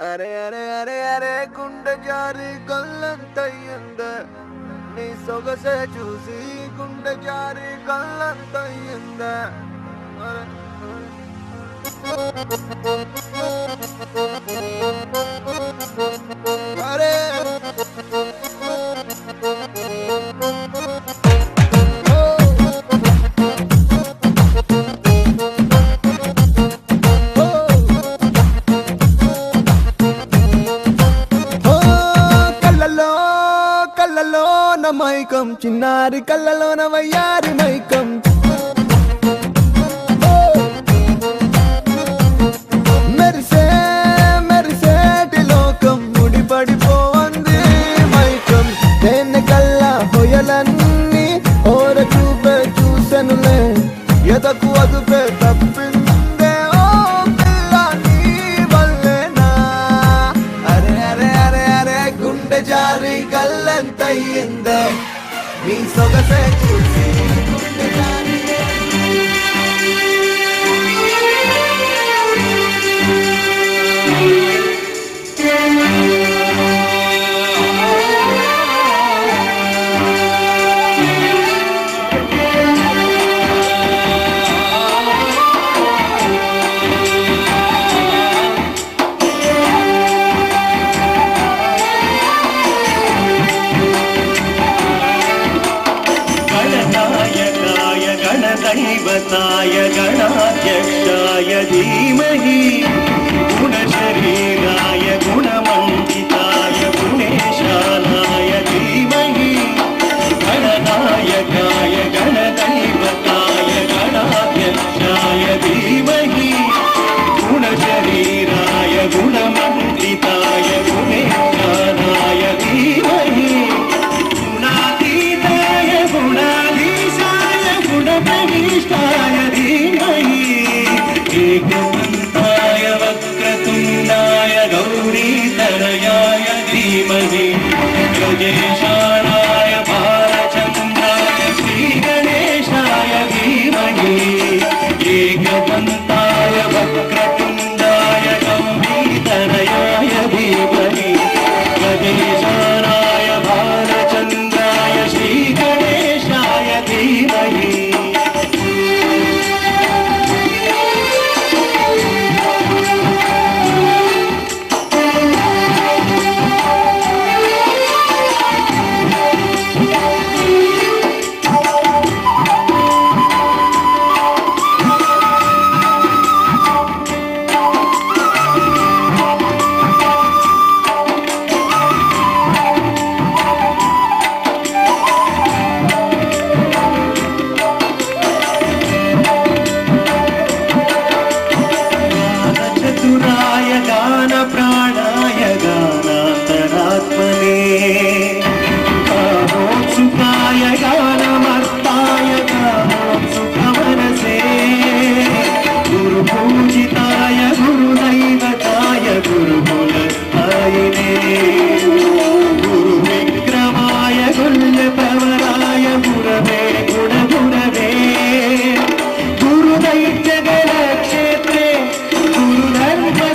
అరే అరే అరే అరే గుండె జారి కళ్ళంతయ్యిందే నీ సొగసే చూసి గుండె జారి కళ్ళంతయ్యిందే అరే అరే కళ్ళలోన మైకం చిన్నారి కళ్ళలోన వయ్యారి మైకం మెరిసే మెరిసేటి లోకం ముడిపడిపోంది మైకం దేన్ని కల్లా హొయలన్నీ ఓర చూపే చూసెనులే ఎదకు అదుపే తప్పిందే ఓ పిల్ల నీ వల్లేనా అరే అరే అరే అరే గుండె జారి కళ్ళంతయ్యిందే నీ సొగసే చూసి గుండె జారి गणदैवताय गणाध्यक्षाय धीमहि गुणशरीराय गुणमण्डिताय गुणेशानाय धीमहि गणनायकाय गणदैवताय गणाध्यक्षाय धीमहि गुणशरीराय गुणमण्डिताय गुणेशानाय धीमहि गुणातीताय गुणाधीशाय गुणप्रविष्टाय धीमहि एकदन्ताय वक्रतुण्डाय गौरीतनयाय धीमहि गजेशानाय बालचन्द्राय श्रीगणेशाय धीमहि एकदन्ताय वक्रतुण्डाय गौरीतनयाय धीमहि गजेशानाय बालचन्द्राय श्रीगणेशाय धीमहि चतुराय गान प्राणाय गानान्तरात्मने गानोत्सुकाय गानमर्ताय गानोत्सुकमनसे गुरुपूजिताय गुरुदैवताय गुरुकुलस्थायिने गुरुविक्रमाय गुल्यप्रवराय गुरवे गुणगुरवे गुरुदैत्यगणक्षेत्रे गुरुधर्मसदारात्मने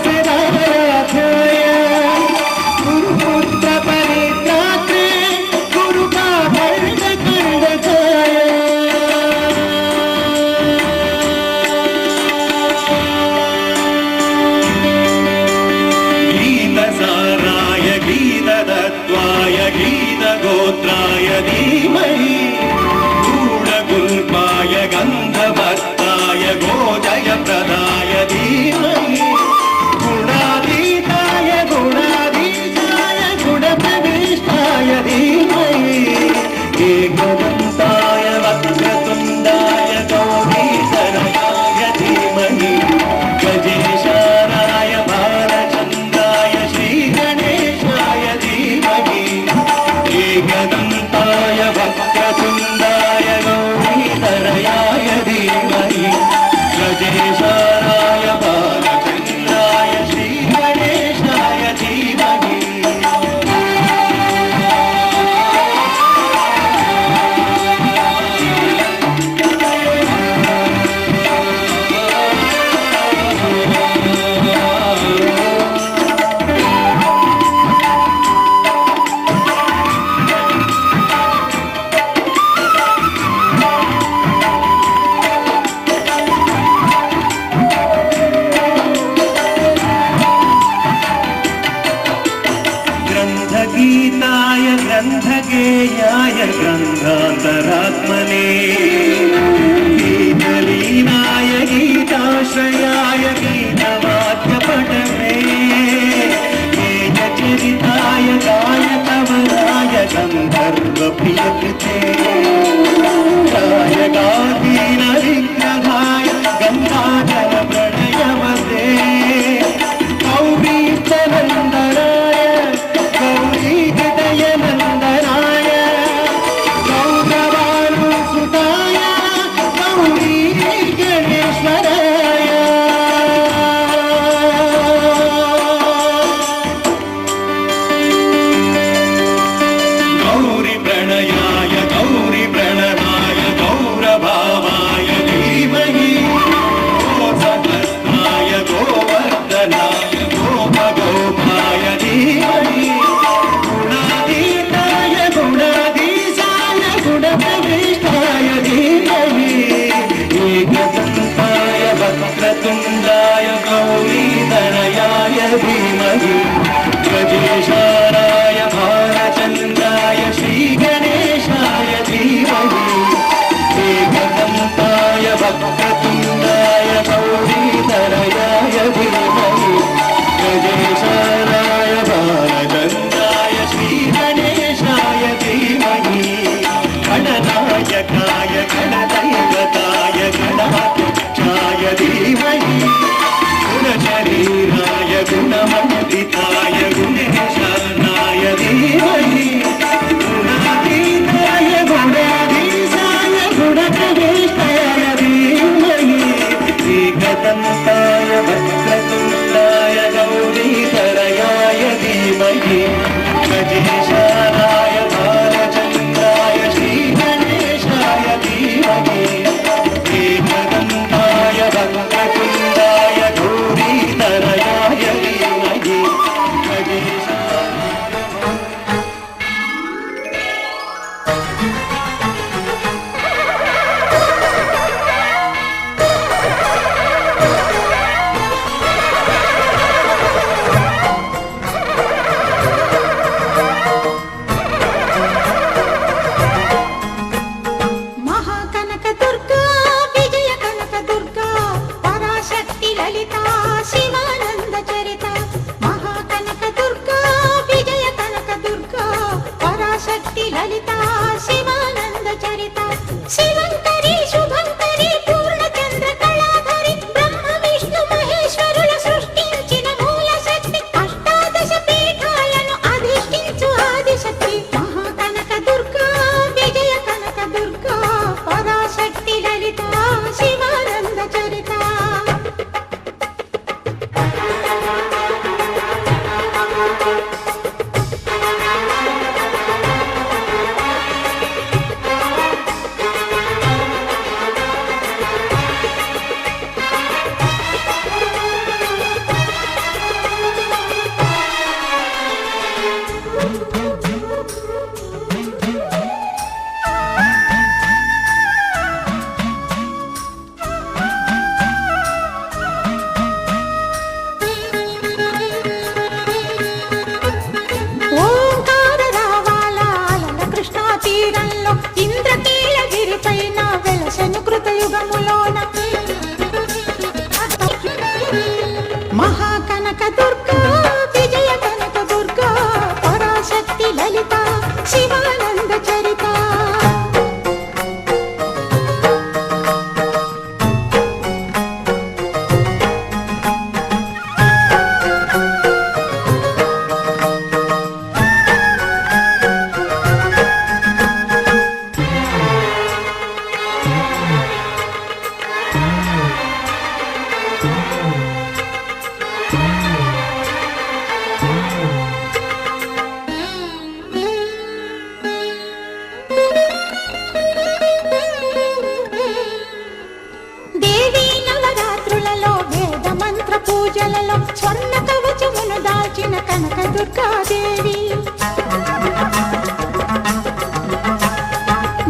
ग्रन्थगेयाय ग्रन्थान्तरात्मने गीतलीनाय गीताश्रयाय गीतवाक्यपटवे गेयचरिताय गायकवराय गन्धर्वप्रियकृते गायगादीनविग्रहाय गङ्गाधरप्रणयवते गौरीचनन्दनाय गौरीहृदयनन्दनाय गौरवानुसुताय गौरी गणेश्वराय गौरी प्रणयाय गौरी प्रणवाय गौरभावाय धीमहि गोसहस्राय गोवर्धनाय गोपगोपाय धीमहि गुणातीताय गुणाधीशाय गुणप्रविष्टाय धीमहि एकदन्ताय वक्रतुण्डाय गौरीतनयाय धीमहि गजेशानाय भालचन्द्राय श्रीगणेशाय धीमहि एकदन्ताय वक्रतुण्डाय गौरीतनयाय धीमहि गजेशानाय भालचन्द्राय श्रीगणेशाय धीमहि गणनायकाय गणदैवताय गणाध्यक्षाय धीमहि गुणशरीराय गुणमण्डिताय गुणेशानाय धीमहि गुणातीताय गुणाधीशाय गुणप्रविष्टाय धीमहि एकदन्ताय वक्रतुण्डाय गौरीतनयाय धीमहि गजेशानाय भालचन्द्राय श्रीगणेशाय धीमहि एकदन्ताय वक्रतुण्डाय गौरीतनयाय धीमहि गजेशानाय महाकनक दुर्गा विजय कनक दुर्गा पराशक्ति ललिता शिवानंद चरिता महाकनक दुर्गा विजय कनक दुर्गा पराशक्ति ललिता शिवानंद चरिता शिवंकरी शुभंकरी पूर्णचंद्र कलाधरी ब्रह्म विष्णु महेश्वरुల సృష్టించిన మూల శక్తి అష్టాదశ పీఠాలను అధిష్ఠించు ఆదిశక్తి మహాకనక దుర్గా విజయ కనక దుర్గా పరాశక్తి లలిత శివానంద చరిత ఓంకార రావాల అలల కృష్ణా తీరంలో ఇంద్రకీలగిరి పైన వెలసెను కృతయుగములోన మహాకనక దుర్గా విజయ కనక దుర్గా పరాశక్తి లలిత శివానంద చరిత దేవీ నవరాత్రులలో వేద మంత్ర పూజలలో స్వర్ణ కవచమును దాల్చిన కనక దుర్గాదేవి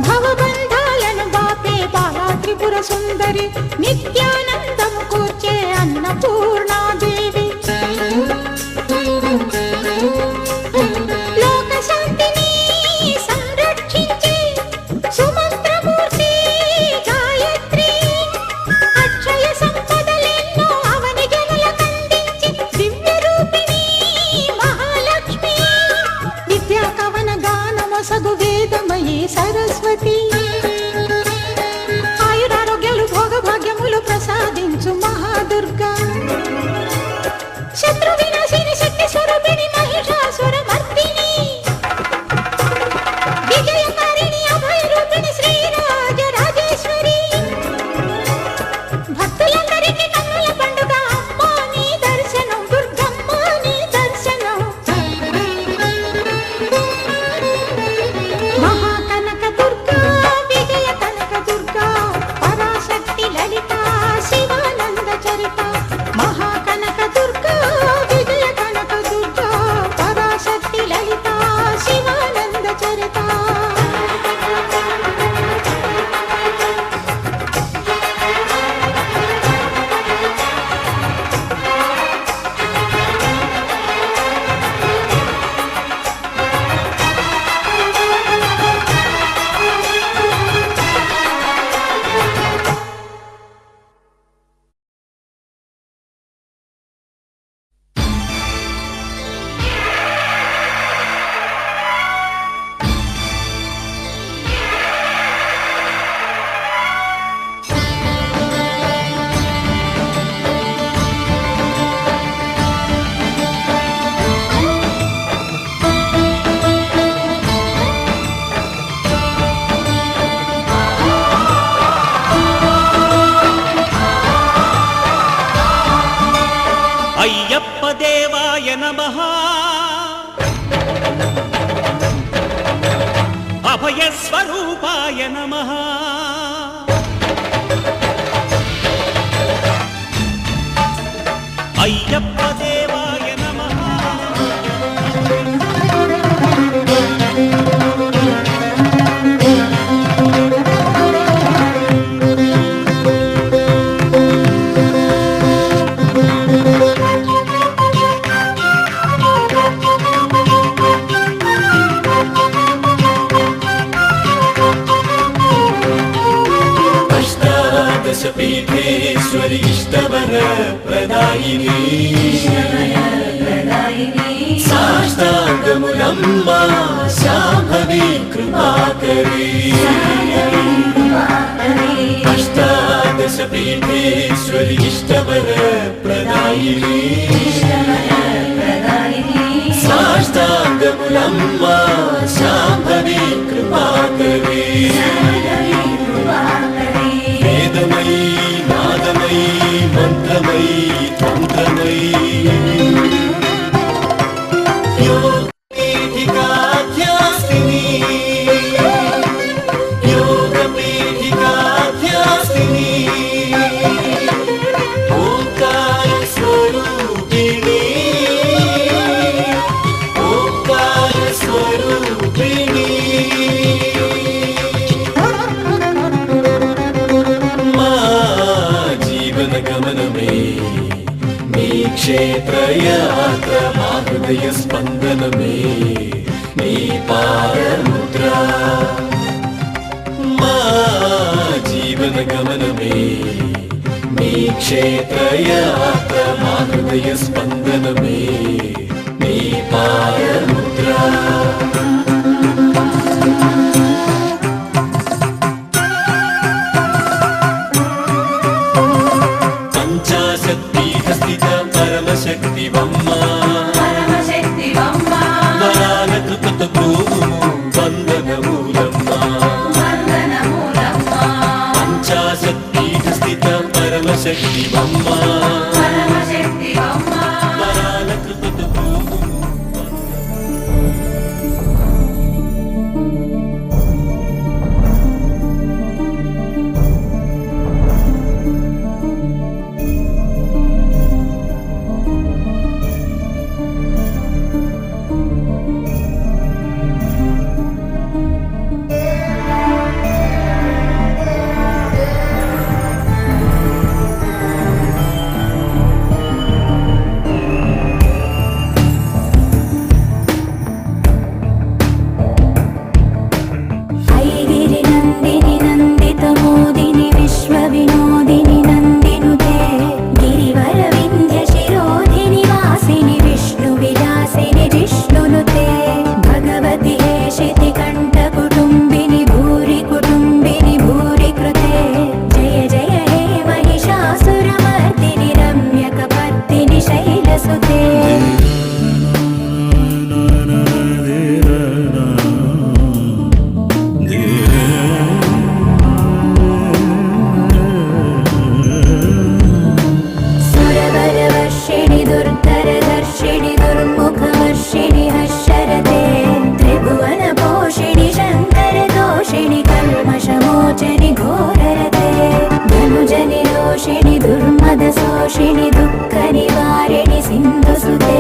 భవబంధాలను బాపే బాలా త్రిపుర సుందరి నిత్యానందము కూర్చే అన్నపూర్ణాదేవి లోక శాంతిని దేవాయ నమః అభయస్వరూపాయ నమః అయ్యప్ప దేవాయ నమః पीठेश्वरी इष्टवर प्रदायिनी साष्टांगमुलम्मा शाम्भवी कृपाकरी अष्टादश पीठेश्वरी इष्टवर प्रदायिनी साष्टांगमुलम्मा शाम्भवी कृपाकरी वेदमयी नादमयी मंत्रमयी तंत्रमयी योगपीठिकाध्यासिनी योगपीठिकाध्यासिनी ओंकार स्वरूपिणी ओंकार स्वरूपिणी गमनमे नी क्षेत्रयात्रा मा हृदय स्पन्दनमे नी पादमुद्रा मा जीवन गमनमे नी क्षेत्रयात्रा मा हृदय स्पन्दनमे नी पादमुद्रा शक्तिवम्मा वरान कृपत भूमु वन्दनमूलम्मा पंचाशत्पीठस्थित परमशक्तिवम्मा वरान कृपत भूमु शोषिणि दुःख निवारिणि सिन्धुसुते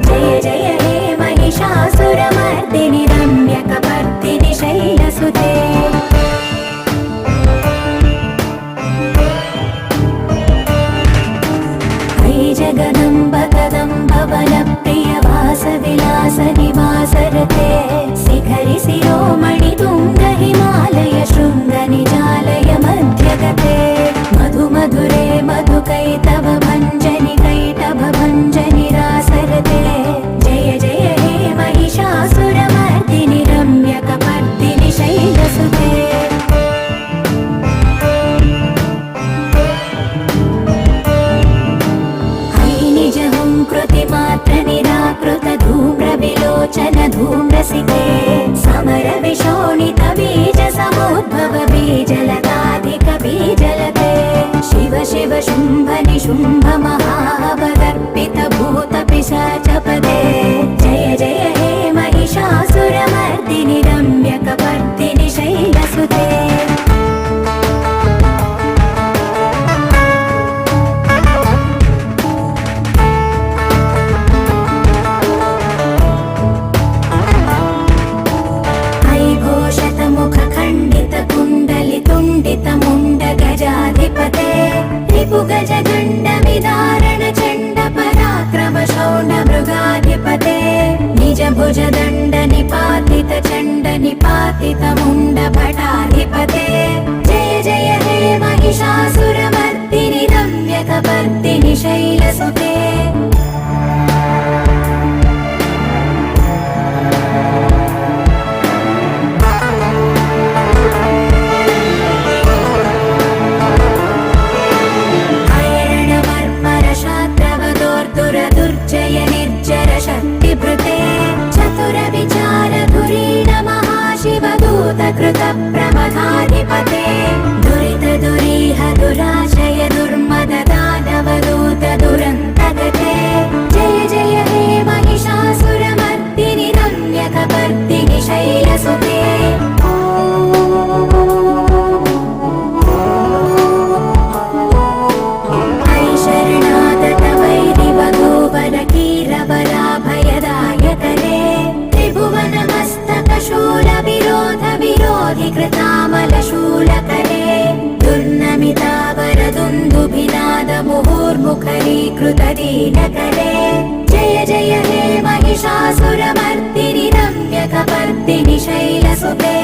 जय जय हे महिषासुरमर्दिनि रम्यकपर्दिनि शैलसुते हे जगदम्ब कदम्ब वनप्रिय वासविलास निवासरते शिखरि शिरोमणि तुङ्ग हिमालय शृङ्ग निजालय मध्यगते मधु मधुरे मधुकैतव भञ्जनि कैटभ भञ्जनि रासरते जय जय हे महिषासुरमर्दिनि रम्यकपर्दिनि शैलसुते कृतिमात्र निराकृत धूम्र विलोचन धूम्रसिके समर विशोणित बीज समुद्भव बीजलताधिक बीजलते शिव शिव शुम्भ निशुम्भ महावदर्पित भूत पिशाच भुजदण्ड निपातित चण्ड निपातित मुण्ड भटाधिपते जय जय हे महिषासुरमर्दिनि रम्यकपर्दिनि शैलसुते दुर्जय निर्जर शक्तिभृते चतुर विचार धुरीण महाशिवदूत कृत प्रमथाधिपते दुरित दुरीह दुराशय दुर्मद दानवदूत दुरन्तगते जय जय हे महिषासुरमर्दिनि रम्यकपर्दिनि शैलसुते कीरवराभयदायकरे त्रिभुवनमस्तकशूलविरोधविरोधिकृतामलशूलकरे दुर्नमितावरदुन्दुभिनादमुहुर्मुखरीकृतदीनकरे जय जय हे महिषासुरमर्दिनि रम्यकपर्दिनि शैलसुते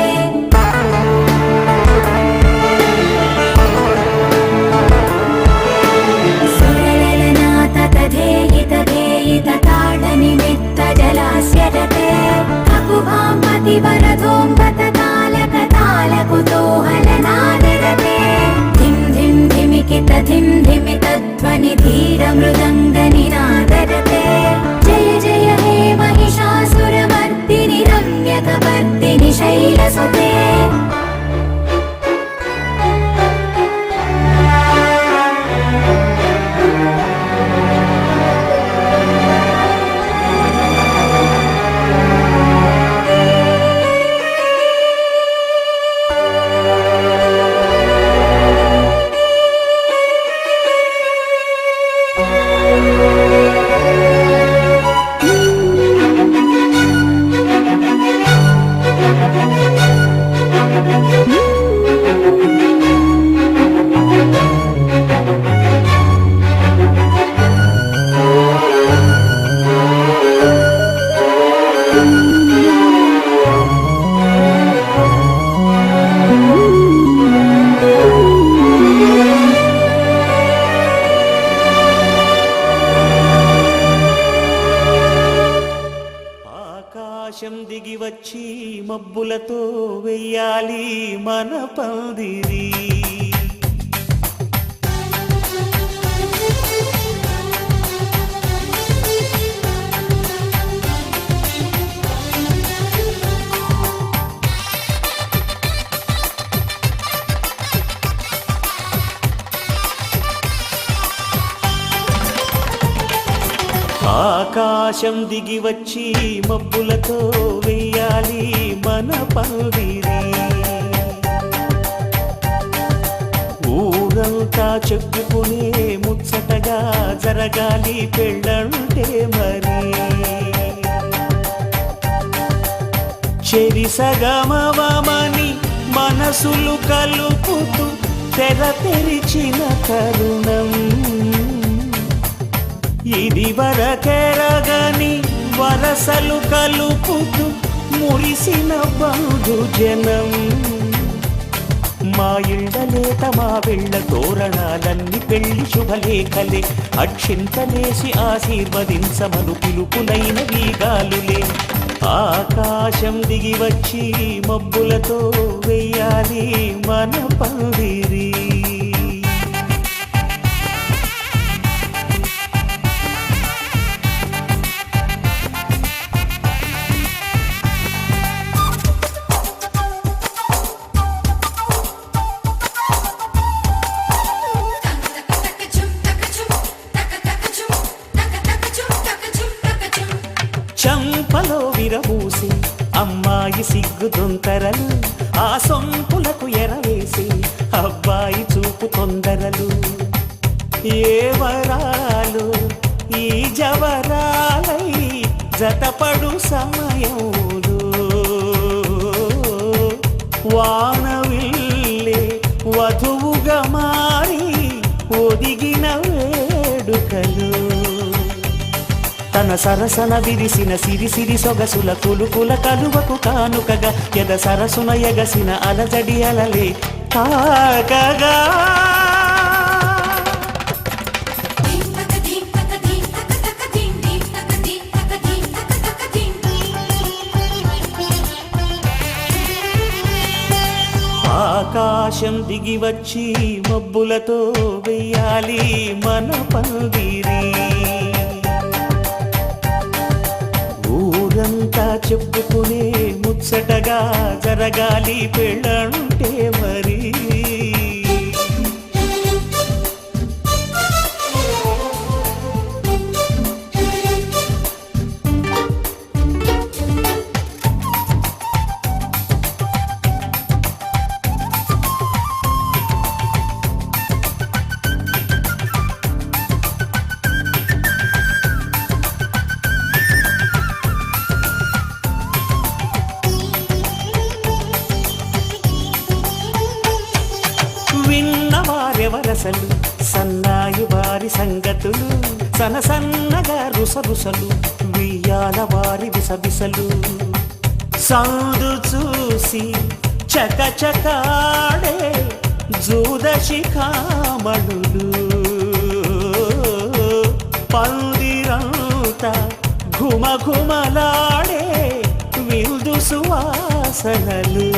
ताडनिमित्त जलास्यरते ककुभाम्बतिवरधोम्बततालकतालकुतूहलनादिरते धिं धिं धिमिकित धिं धिमित ध्वनि धीरमृदङ्गनिनादरते जय जय हे महिषासुरमर्दिनि रम्यकपर्दिनि शैलसुते మబ్బులతో వెయ్యాలి మన పందిరి ఆకాశం దిగి వచ్చి మబ్బులతో వెయ్యాలి మన పందిరి ఊరంతా చెప్పుకునే ముచ్చటగా జరగాలి పెళ్ళంటే మరి చెరిసగమవమని మనసులు కలుపుతూ తెర తెరిచిన తరుణం ఇది వరకెరగని వరసలు కలుపుతూ మురిసిన బంధుజనం మా ఇళ్ళలేత మా వెళ్ళ తోరణాలన్నీ పెళ్లి శుభలేఖలే అక్షింతలేసి ఆశీర్వదించమను పిలుపులైన వీగాలులే ఆకాశం దిగి వచ్చి మబ్బులతో వెయ్యాలి మన పందిరి చంపలో విరబూసి అమ్మాయి సిగ్గుదొంతరలు ఆ సొంపులకు ఎరవేసి అబ్బాయి చూపు తొందరలు ఏ వరాలు ఈ జవరాలై జతపడు సమయంలో వానవిల్లే వధువుగా మారి ఒదిగిన వేడుకలు తన తన సరసన విరిసిన సిరిసిరి సొగసుల కులుకుల కలువకు కానుకగా ఎద సరసున ఎగసిన అలజడి అలలే తాకగా ఆకాశం దిగి వచ్చి మబ్బులతో వెయ్యాలి మన పందిరి ఊరంతా చెప్పుకునే ముచ్చటగా జరగాలి పెళ్ళంటే మరి విన్నవారెవరసలు సన్నాయి వారి సంగతులు సనసన్నగా రుసరుసలు వియ్యాల వారి విసవిసలు సౌదు చూసి చకచకాడే జూదశిఖామణులు పందిరంతా ఘుమఘుమలాడే విందు సువాసనలు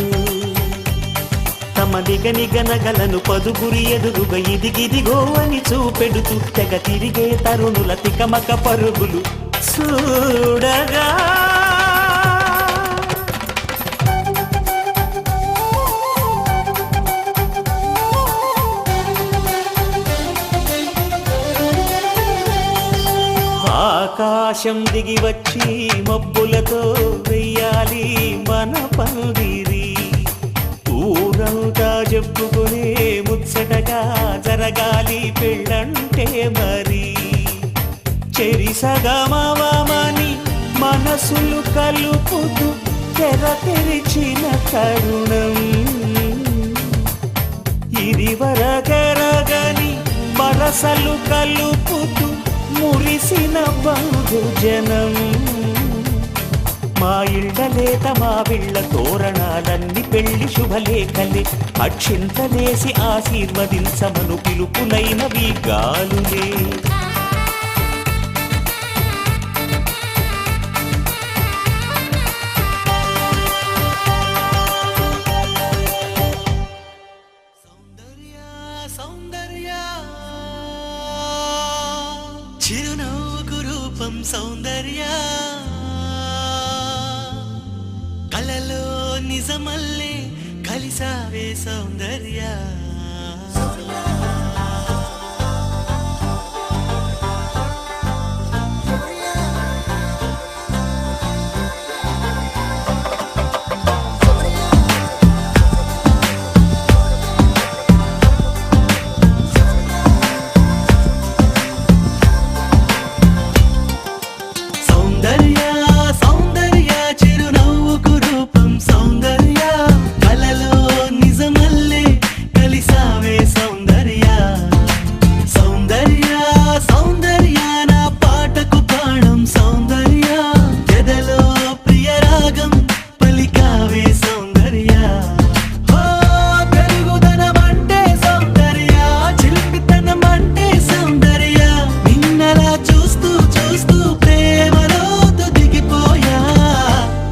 తమ నిగనిగనగలను పదుగురి ఎదురుగా ఇదిగిదిగో అని చూపెడుతూ తెగ తిరిగే తరుణుల తికమక పరుగులు చూడగా ఆకాశం దిగి వచ్చి మబ్బులతో వెయ్యాలి మన పందిరి ఊరంతా చెప్పుకునే ముచ్చటగా జరగాలి పెళ్ళంటే మరి చెరిసగమవమని మనసులు కలుపుతూ తెర తెరిచిన తరుణం ఇదివరగరగని వరసలు కలుపుతూ మురిసిన బంధుజనం మా ఇళ్ళలేత మా విళ్ళ తోరణాలన్ని పెళ్లి శుభలేఖలే అక్షింతలేసి ఆశీర్వదించమను పిలుపులైనవి గాలులే చిరునవ్వుకు రూపం సౌందర్య కలలో నిజమల్లే కలిసావే సౌందర్య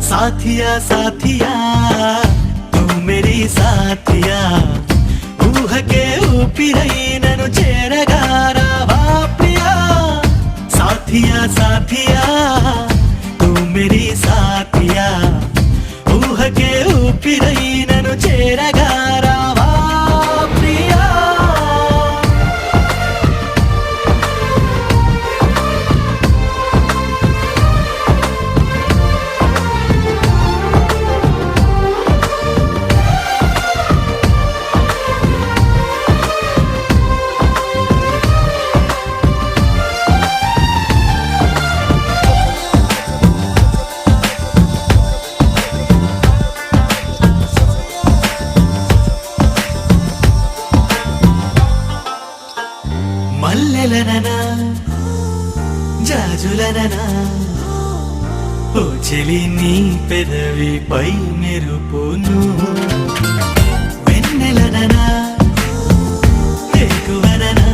साथिया साथिया तू मेरी साथिया ऊह के ऊपिरై నన్ను చేరగా రావా ప్రియా साथिया साथिया तू मेरी साथिया ऊह के ऊपिरై నన్ను చేరగా రావా ప్రియా చెలి నీ పెదవిపై మెరుపును వెన్నెలననా ఎక్కువననా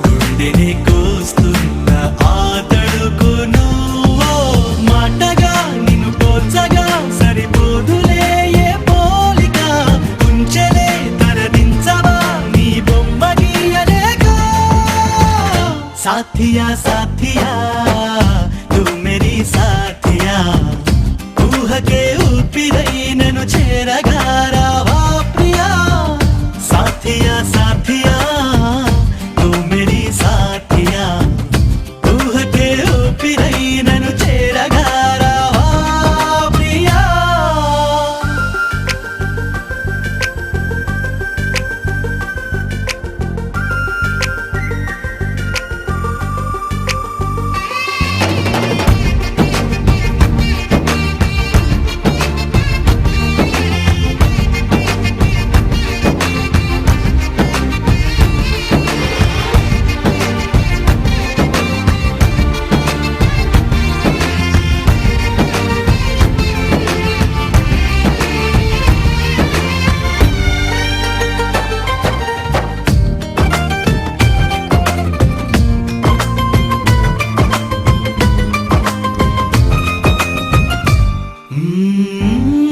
గుండెని కోస్తున్న ఆ తడుకును మాటగా నిన్ను పోల్చగా సరిపోదులే ఏ పోలిక ఉంచలే తరదించవా నీ బొమ్మ గీయలేగా సాథియా సాథియా తూ మేరీ సాథియా ఊహకే ఊపిరై నన్ను చేరగా రావా ప్రియా సాథియా సాథియా తూ మేరీ సాథియా ఊహకే ఊపిరై నన్ను చేరగా రావా ప్రియా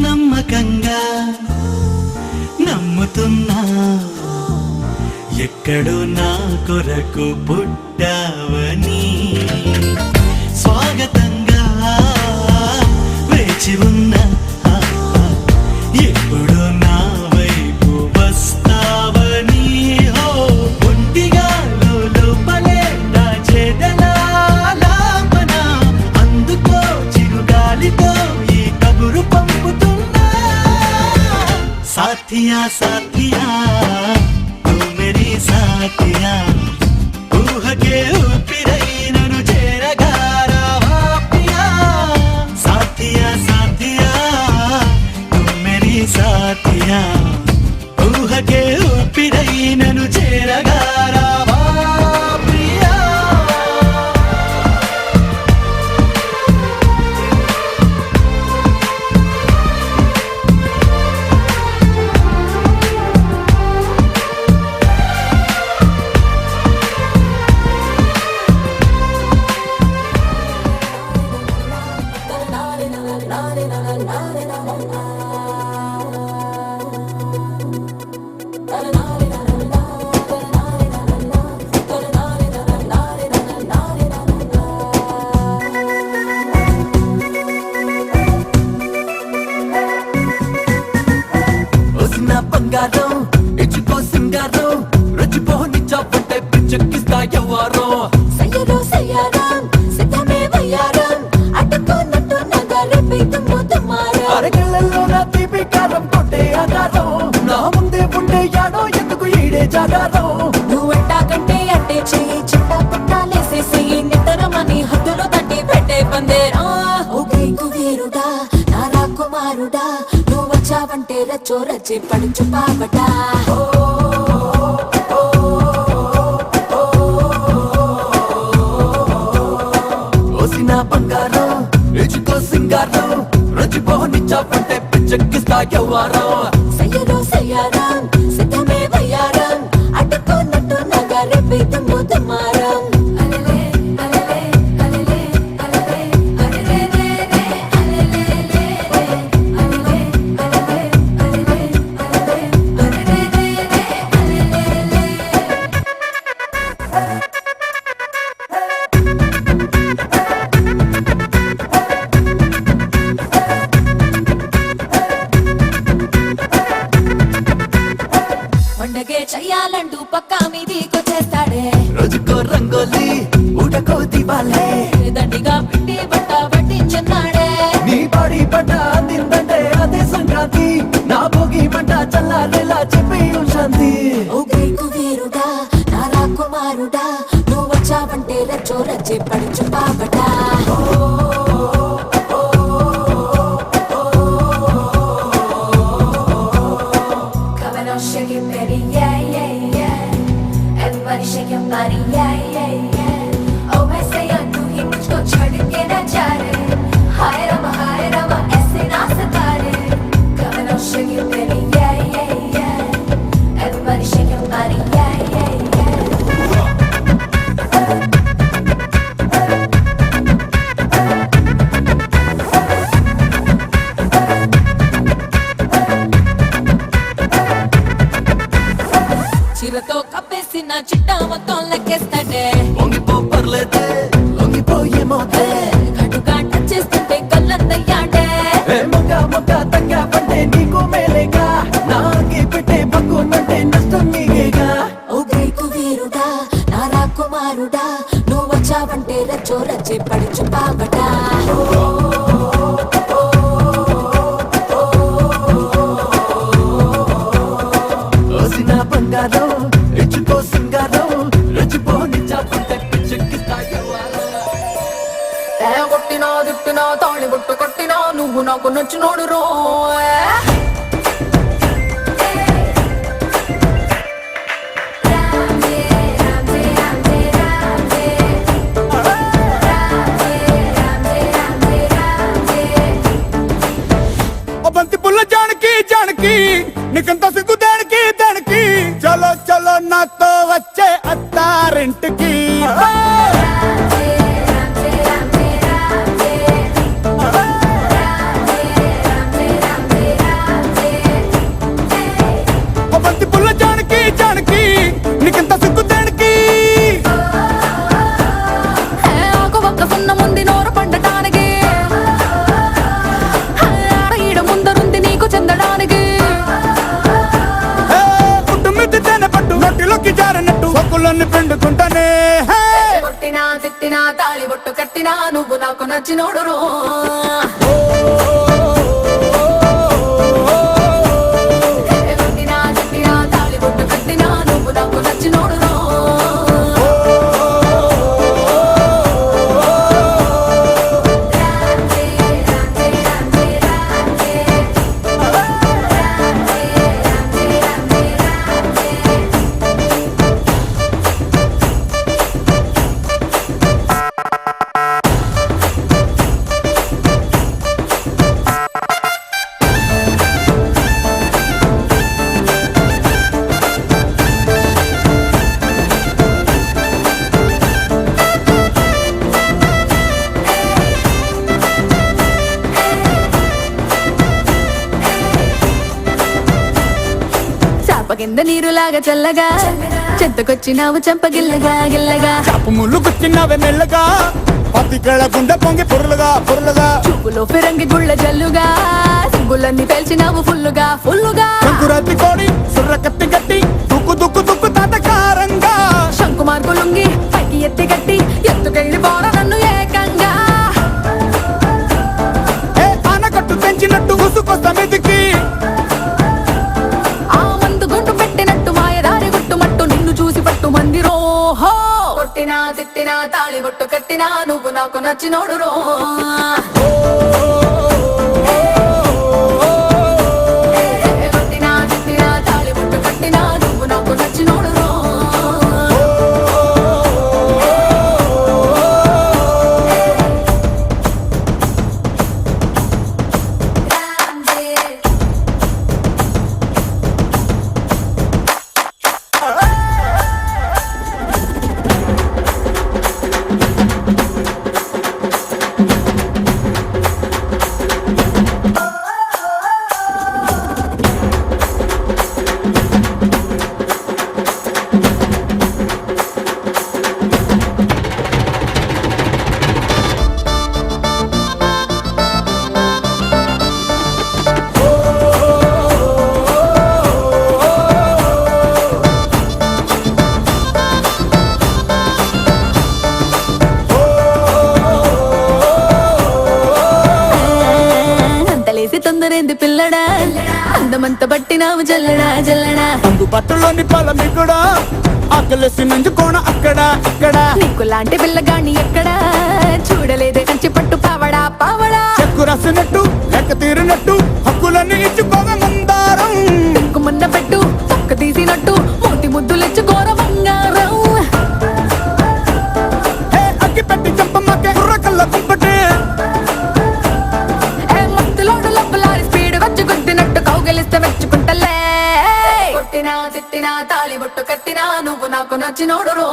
నమ్మకంగా నమ్ముతున్నా ఎక్కడో నా కొరకు పుట్టావని స్వాగతంగా వేచి ఉన్నా ఎప్పుడు నా వైపు వస్తావని హో ఒంటిగా లోపలే దాచేదలా లాపన అందుకో చిరుగాలితో ఈ కబురు పంపుతున్నా సాథియా సాథియా తూ మేరీ సాథియా ఊహకే ఊపిరై నన్ను చేరగా రావా ప్రియా సాథియా సాథియా తూ మేరీ సాథియా ఊహకే ఊపిరై నన్ను చేరగా రావా ప్రియా వసిన బంగారం ఇచ్చుకో సింగారం రచిపోనిచ్చావంటే పిచ్చెక్కిస్తా ఎవ్వారో సయ్యరో సయ్యారం సిద్ధమే వయ్యారం అడ్డుకున్నట్టు నగరి పీతుము తుమారం అరగళ్ళల్లో నా తీపి కారం కొట్టే ఆధారం నా ముందే ఉండే యాడో ఎందుకు ఈడే జాగారం నువ్వట్టా కంటే అట్టే చెయ్యి చిట్టా పుట్టాలేసేసి నితరమని హద్దులు తట్టి పెట్టే పందేరా ఓ గైకు వీరుడా నా రాకుమారుడా నువ్వు వచ్చావంటే రచ్చో రచ్చి పడుచు పావటా వసిన బంగారం ఇచ్చుకో సింగారం రచిపోనిచ్చావంటే పిచ్చెక్కిస్తా ఎవ్వారో సయ్యరో సయ్యారం సిద్ధమే వయ్యారం అడ్డుకున్నట్టు నగరి పీతుము తుమారం నా చిట్టా మొత్తం లెక్కేస్తాడే పొంగిపో పర్లేదే లొంగిపోయేమోతే కటుగా టచ్ చేస్తుంటే కళ్ళందయ్యాడే మొగ్గ మొగ్గ తగ్గ పంటే నీకు మేలేగా నాకి పెట్టే పక్కునంటే నష్టం నీకేగా ఓ గ్రీకు వీరుడా నా రాకుమారుడా నువ్వు వచ్చావంటే రచ్చో రచ్చే పడుచు పావడా ఓసిన బంగారం ఇచ్చుకో సింగారం రచిపో నిజాకుంటే పిచ్చెక్కిస్తాయి కొట్టినా తిట్టినా తాళి బొట్టు కట్టినా నువ్వు నాకు నచ్చినోడు రో బంతి పుల్ల జానకి జానకి నీకంత సిగ్గు దానికి దానికి చలో చలో నాతో వచ్చే అత్తారింటికి బంతి పుల్ల జానకి జానకి నీకంత సిగ్గు దానికి ఒక్క సున్న ముందు నోరు పండటానికి ఈడ ముందరుంది నీకు చెందడానికి పుట్టుమిద్ది తేనె పట్టు నోటిలోకి జారినట్టు సొక్కులన్నీ పిండుకుంటానే కొట్టినా తిట్టినా తాళి బొట్టు కట్టినా నువ్వు నాకు నచ్చినోడు రో కొట్టినా తిట్టినా తాళి బొట్టు కట్టినా నువ్వు నాకు నచ్చినోడు రో కింద నీరులాగా చల్లగా చెత్తకొచ్చినావు చంపగిల్లగా గిల్లగా చాపు ముళ్ళు గుచ్చినవే మెల్లగా పతికళ గుండె పొంగి పొరులుగా పొరులుగా చూపులో ఫిరంగి గుళ్ళ జల్లుగా సిగ్గులన్నీ పేల్చినావు ఫుల్లుగా ఫుల్లుగా శంకురాతి కోడి సుర్ర కత్తి గట్టి దుక్కు దుక్కు దుక్కు తాతకారంగా శంకు మార్గులుంగి పైకి ఎత్తి గట్టి ఎత్తుకెళ్ళి పోర నన్ను ఏకంగా ఆనకట్టు పెంచినట్టు ఉసుకొస్తా మెదికి ఆ మందు గుంటు పెట్టినట్టు మాయదారి గుట్టుమట్టు నిన్ను చూసి పట్టు మంది రోహో కొట్టినా తిట్టినా తాళి బొట్టు కట్టినా నువ్వు నాకు నచ్చినోడు రో కొట్టినా తిట్టినా తాళి బొట్టు కట్టినా నువ్వు నాకు నచ్చినోడు రో తొందరేంది పిల్లడా అందమంత బట్టినావు జల్లడా జల్లడా అందు బట్టలోని పొలం కూడా ఆకలేసి నంజుకోణ అక్కడ ఇక్కడ నీకు లాంటి పిల్లగాని ఎక్కడా చూడలేదే కంచి పట్టు పావడా పావడా చెక్కు రాసినట్టు లెక్క తీరినట్టు హక్కులన్నీ ఇచ్చుకోగా మందారం మున్న పెట్టు పక్క తీసినట్టు మూతి ముద్దులిచ్చుకోర బంగారం అగ్గి పెట్టి చంపమ్మకే కుర్ర కళ్ళ కుంపటే మత్తులోడు లబ్బలారి స్పీడ్ వచ్చి గుద్దినట్టు కౌగలిస్తే మెచ్చుకుంటలే కొట్టినా తిట్టినా తాళి బొట్టు కట్టినా నువ్వు నాకు నచ్చినోడు రో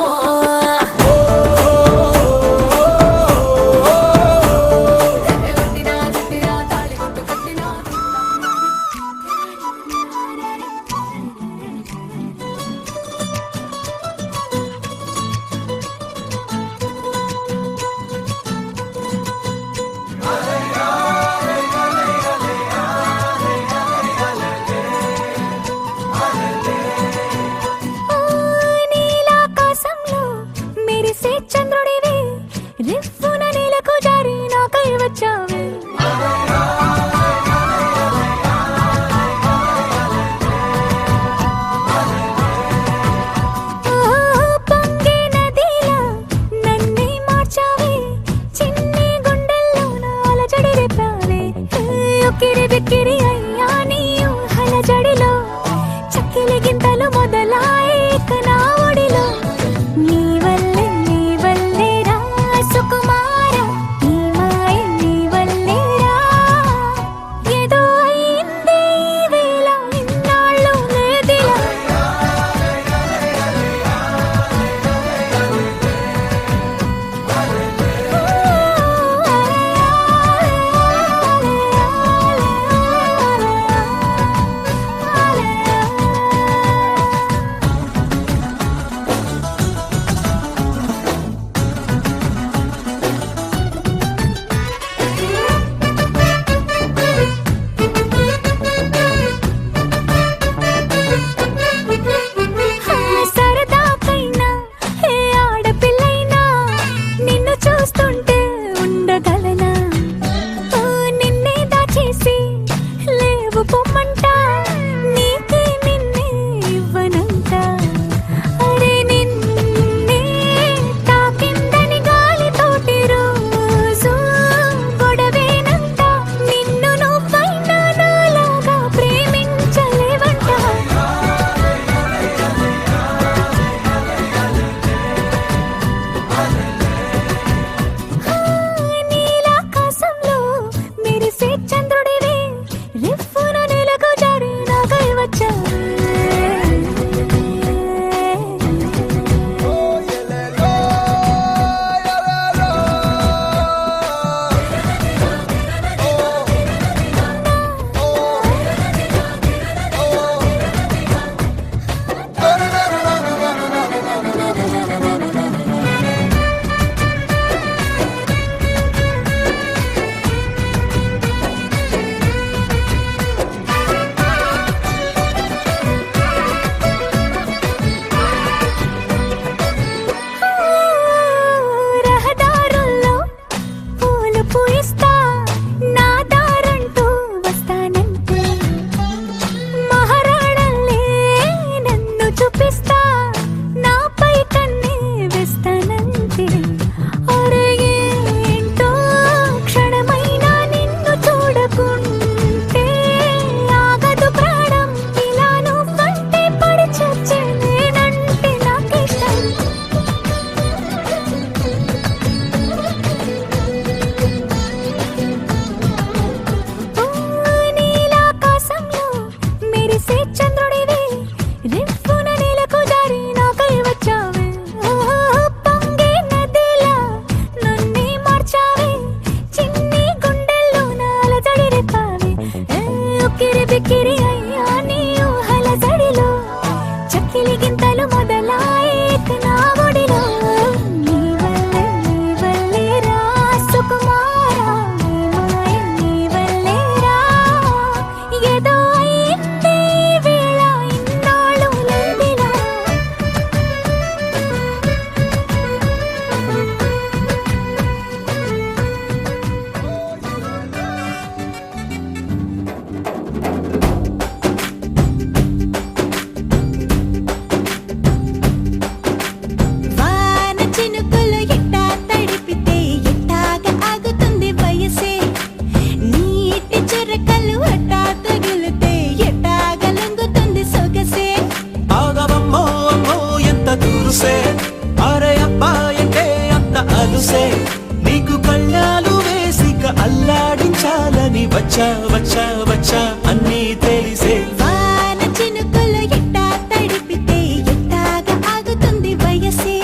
వచ్చా వచ్చా వచ్చా అన్నీ తెలిసే వాన చినుకులు ఎట్టా తడిపితే ఎట్టాగా ఆగుతుంది వయసే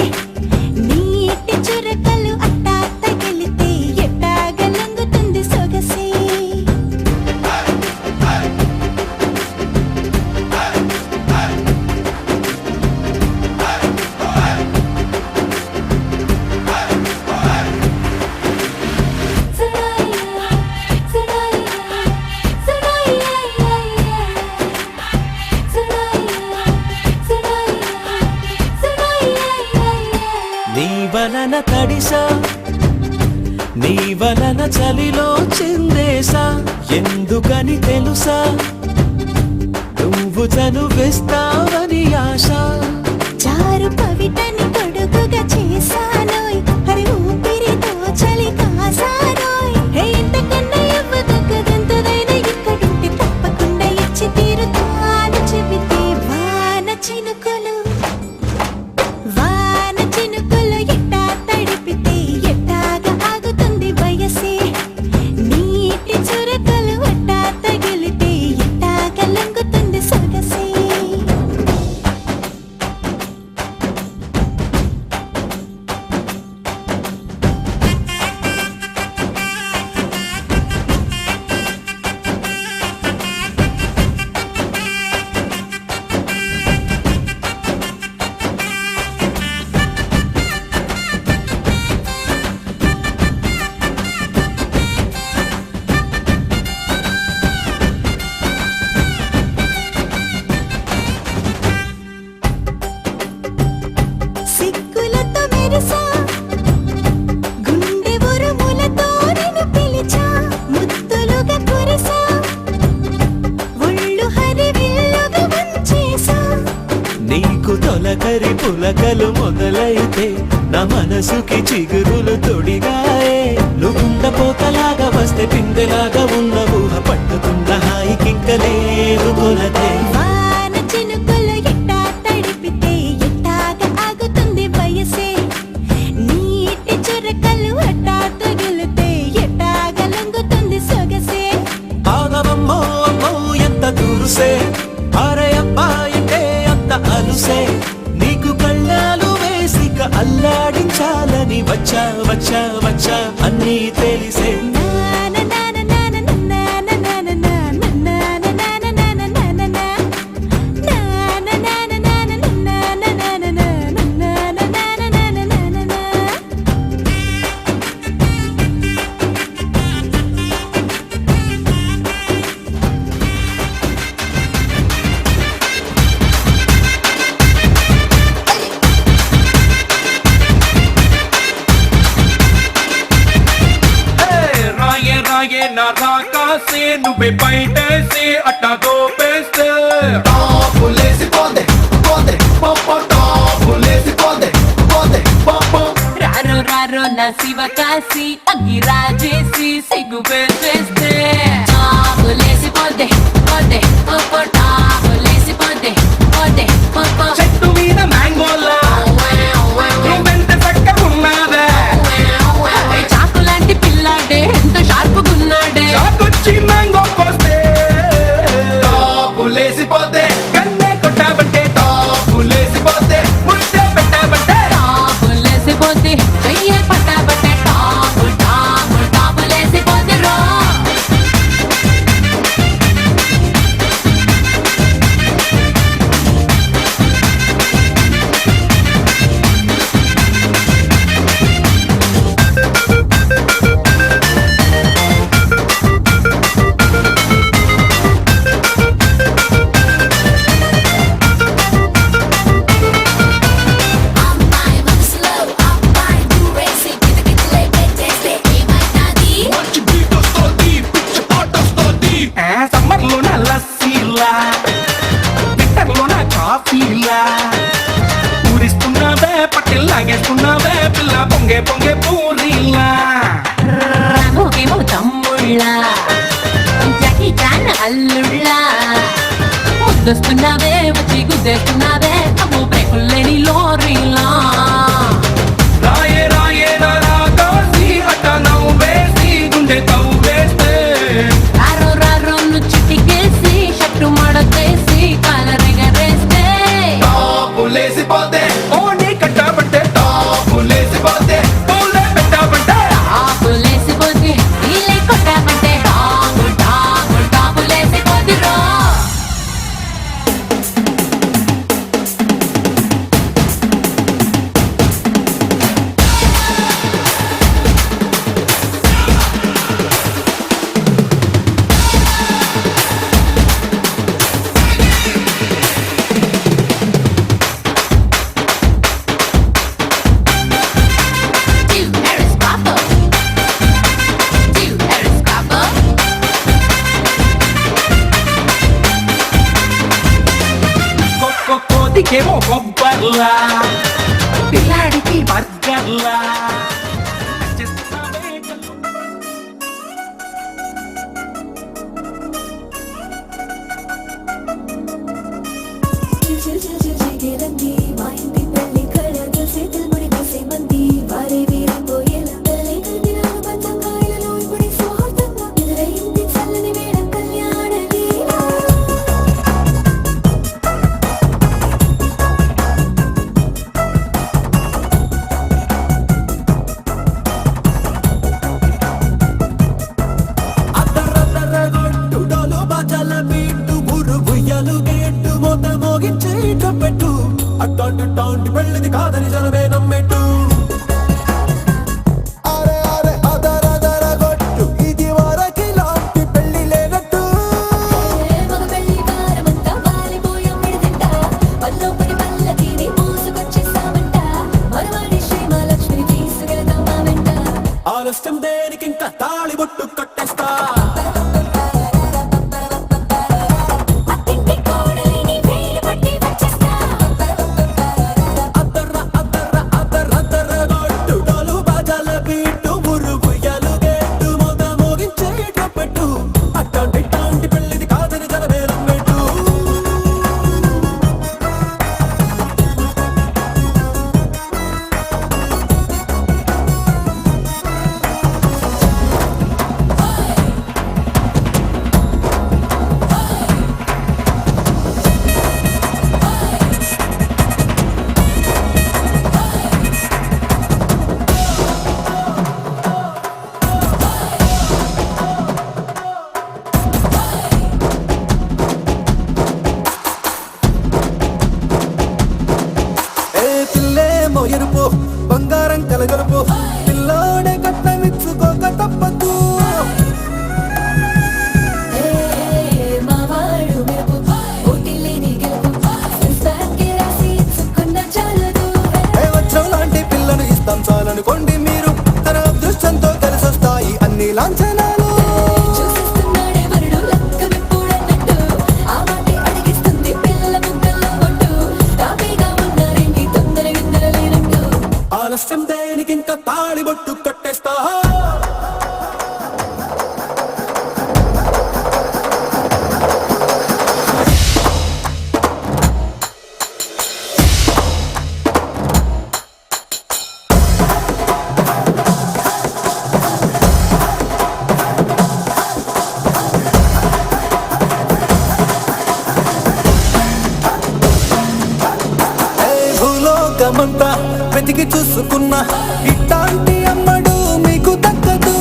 నీటి చురకలు అట్టా తగిలితే ఎట్టాగా లంగుతుంది సొగసే నీ వలన తడిసా నీ వలన చలిలో చిందేసా ఎందుకని తెలుసా నువ్వు చనువిస్తావని ఆశ చారు పవిటని పొడుగుగా చేశానోయ్ హరి ఊపిరితో చలి కాసానోయ్ హే ఇంతకన్నా ఇవ్వదగ్గదంతదైనా ఇక్కడుంటే తప్పకుండా ఇచ్చి తీరుతాను చెబితే వాన చినుకులు ఎట్టా తడిపితే ఎట్టాగా ఆగుతుంది వయసే నీటి చురకలు అట్టా తగిలితే ఎట్టాగా లంగుతుంది సొగసే సిగ్గులతో మెరిసా గుండె ఉరుములతో నిన్ను పిలిచా ముద్దులుగా కురిసా ఒళ్ళు హరివిల్లుగా వంచేసా నీకు తొలకరి పులకలు మొదలైతే నా మనసుకి చిగురులు తొడిగాయే నువ్వుండపోతలాగా వస్తే పిందెలాగా ఉన్న ఊహ పట్టుకున్న హాయికింక లేదు కొలతే వాన చినుకులు ఎట్టా తడిపితే ఎట్టాగా ఆగుతుంది వయసే నీటి చురకలు అట్టా తగిలితే ఎట్టాగా లంగుతుంది సొగసే ఆగవమ్మో అమ్మో ఎంత దూరుసే అరే అబ్బాయితే అంత అలుసే నీకు కళ్ళాలు వేసిక అల్లాడించాలని వచ్చా వచ్చా వచ్చా అన్నీ తెలిసే రాయే రాయే నా రాకాసే నువ్వే బయటేసి అట్టా దోపేస్తే టాపులేసి పోందే పోందే పప్ప టాపులేసి పోందే పోందే పప్ప రారో రారో నా శివ కాసి అగ్గి రాజేసి సిగ్గు పెట్టేస్తే టాపులేసి పోతే పోతే పోపో టాపులేసి పోతే పోతే పోపో చెట్టు మీద మ్యాంగోలా నువ్వెంత చక్కగున్నావే చాకు లాంటి పిల్లాడే ఎంత షార్పుగున్నాడే చాకొచ్చి మ్యాంగో కోస్తే టాపులేసి పోతే కన్నే కొట్టాబంటే టాపులేసి పోతే ముద్దే పెట్టాబంటే టాపులేసి పోతే చెయ్యే పట్టాబట్టే టాపులేసి పోతే రో అమ్మాయి మనసులో అబ్బాయి దూరేసి కిటకిటలే పెట్టేస్తే ఏమైనాది మంచి బీట్ వస్తోంది పిచ్చి పాట వస్తోంది సమ్మర్ లోన లస్సీలా వింటర్ లోన కాఫీలా ఊరిస్తున్నావే పట్టిల్లాగేస్తున్నావే పిల్ల పొంగే పొంగే పూరీలా రామోకేమో తమ్ముళ్ళ జాకీ చాన్ అల్లుళ్ళ ముద్దొస్తున్నావే వచ్చి గుద్దేస్తున్నావే అమ్మో బ్రేకుల్లేని లోరీలా రాయే రాయే నా రాకాసి అట్ట నవ్వేసి గుండె తవ్వేస్తే రా లాంఛనాలు చూసేస్తున్నాడే వరుడు లక్క విప్పుడన్నట్టు ఆ మాటే అడిగిస్తుంది పిల్ల ముద్దల్లో ఒట్టు తాపీగా ఉన్నారేంటి తొందర విందర లేనట్టు ఆలస్యం దేనికి ఇంకా తాళిబొట్టు కట్టేస్తా భూలోకమంతా వెతికి చూసుకున్నా ఇట్లాంటి అమ్మడు మీకు దక్కదు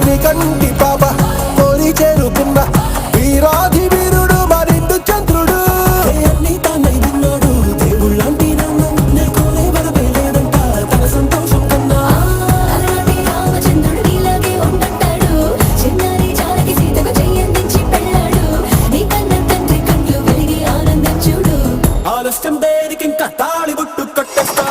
నీ కంటి పాప కోరి చేరుకున్న వీరాధి వీరుడు మరిందు చంద్రుడు అన్ని తానై ఉన్నాడు దేవుళ్ళంటి నన్ను నే కోరే వరమే లేదంట తన సంతోషం కన్నా అలాంటి రామచంద్రుడు నీలాగే ఉండంటాడు చిన్నారి జానకి సీతకు చెయ్యందించి పెళ్ళాడు నీ కన్న తండ్రి కండ్లు వెలిగి ఆనందించుడు ఆలస్యం దేనికి ఇంకా తాళిబొట్టు కట్టేస్తా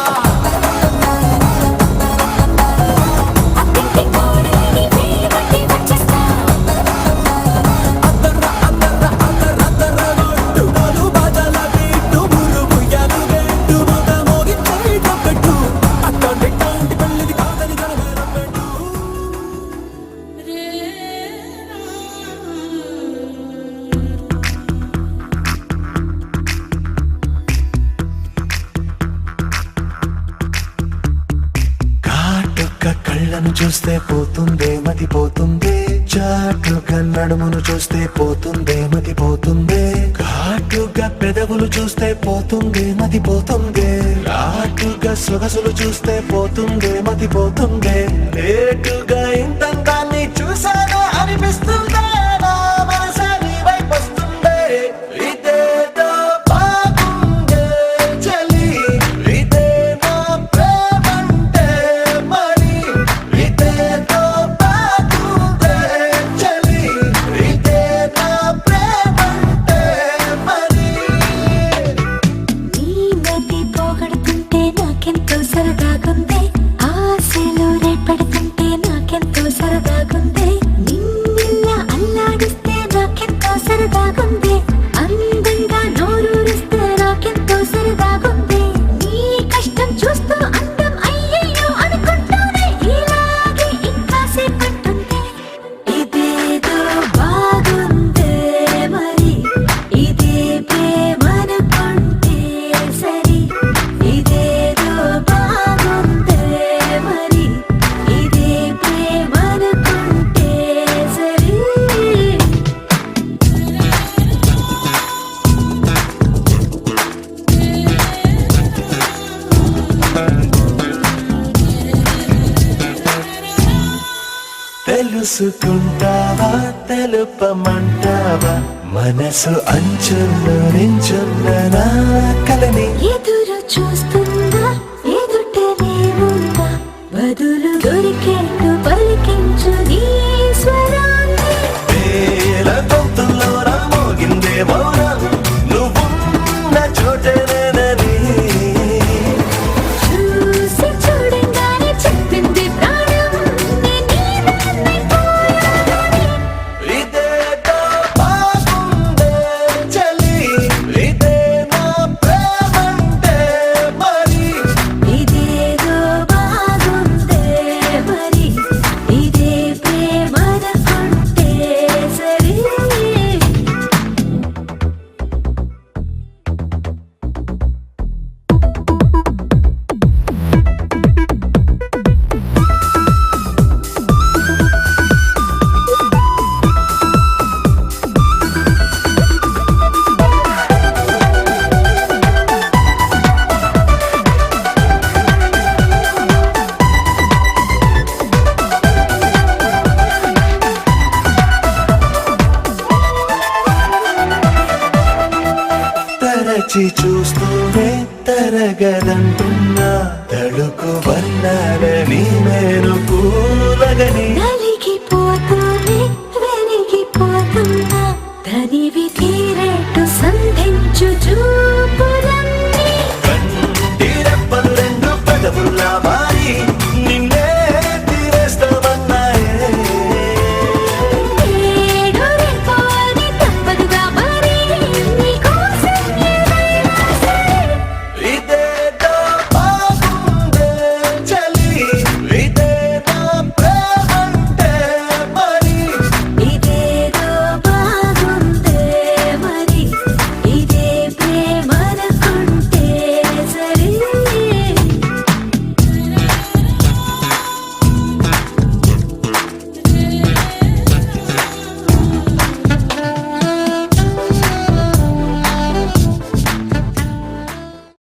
కాటుక కళ్ళను చూస్తే పోతుందే మతి పోతుందే చాటుగా నడుమును చూస్తే పోతుందే మతి పోతుందే ఘాటుగా పెదవులు చూస్తే పోతుందే మతి పోతుందే రాటుగా సొగసులు చూస్తే పోతుందే మతి పోతుందే లేటుగా ఇంతంతాన్ని చూసాను అనిపిస్తుందే నా మనసే నీ వైపు వస్తుందే ఇదేదో బాగుందే చలి ఇదే నా ప్రేమంటే మరి ఇదేదో బాగుందే చలి ఇదే నా ప్రేమంటే మరి నీ మతి పోగొడుతుంటే నాకెంతో సరదాగుంది ఆశలు రేపడుతుంటే నాకెంతో సరదాగుంది నిన్నెల్లా అల్లాడిస్తే నాకెంతో సరదాగుంది అందంగా నోరూరిస్తే నాకెంతో సరదాగుంది నీ కష్టం చూస్తూ అందం అయ్యయ్యో అనుకుంటూనే ఇలాగే ఇంకా సేపట్టుంది ఇదేదో బాగుందే మరి ఇదే ప్రేమనుకుంటే సరి ఇదేదో బాగుందే మరి ఇదే ప్రేమనుకుంటే సరి తెలుసుకుంటావా తెలుపమంటావా మనసు అంచుల్లో నించున్న నా కలని ఎదురు చూస్తుందా ఎదుటనే ఉందా బదులు దొరికేట్టు పలికించు నీ స్వరాన్ని వేల గొంతుల్లో మోగిందే మౌనం నువ్వున్న చోటనేనని చూసి చూడంగానే చెప్పింది ప్రాణం నీదాన్నైపోయానని ఇదేదో బాగుందే చలి ఇదే నా ప్రేమంటే మరి ఇదేదో బాగుందే మరి ఇదే ప్రేమనుకుంటే సరి తరచి చూస్తూనే తరగదంటున్నా తడుకు వన్నాలని నేను